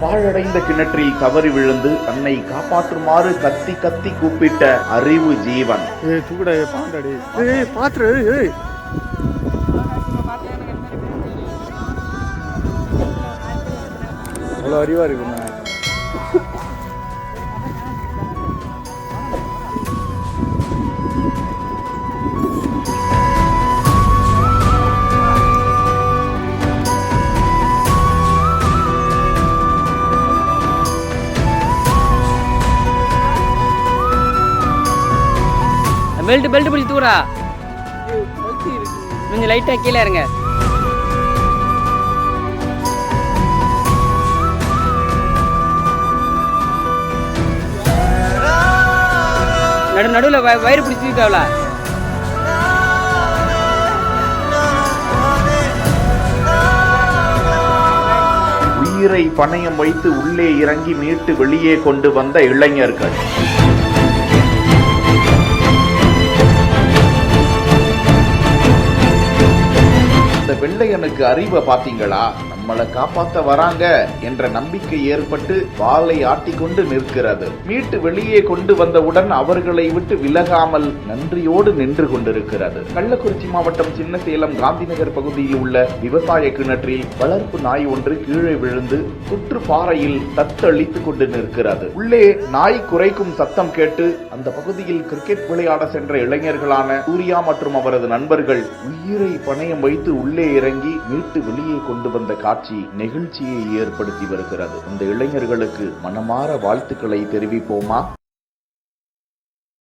பாழடைந்த கிணற்றில் தவறி விழுந்து தன்னை காப்பாற்றுமாறு கத்தி கத்தி கூப்பிட்ட அறிவு ஜீவன். அறிவா இருக்குண்ணா. பெல்ட் பிடிச்சி தூரா கொஞ்சம் லைட்டா கீழே இருங்க. நடுவில் வயிறு பிடிச்சிருக்காவல. உயிரை பணயம் வைத்து உள்ளே இறங்கி மீட்டு வெளியே கொண்டு வந்த இளைஞர்கள். வெள்ளையனுக்கு அறிவை பாத்தீங்களா? நம்மளை காப்பாத்த வராங்க என்ற நம்பிக்கை ஏற்பட்டு வாளை ஆட்டிக்கொண்டு நிற்கிறது. மீட்டு வெளியே கொண்டு வந்தவுடன் அவர்களை விட்டு விலகாமல் நன்றியோடு நின்று கொண்டிருக்கிறது. கள்ளக்குறிச்சி மாவட்டம் சின்னசேலம் காந்திநகர் பகுதியில் உள்ள விவசாய கிணற்றில் வளர்ப்பு நாய் ஒன்று கீழே விழுந்து சுற்று பாறையில் தத்தளித்துக் கொண்டு நிற்கிறது. உள்ளே நாய் குரைக்கும் சத்தம் கேட்டு அந்த பகுதியில் கிரிக்கெட் விளையாட சென்ற இளைஞர்களான சூர்யா மற்றும் அவரது நண்பர்கள் உயிரை பணயம் வைத்து உள்ளே இறங்கி மீட்டு வெளியே கொண்டு வந்த காட்சி நெகிழ்ச்சியை ஏற்படுத்தி வருகிறது. இந்த இளைஞர்களுக்கு மனமாற வாழ்த்துக்களை தெரிவிப்போமா?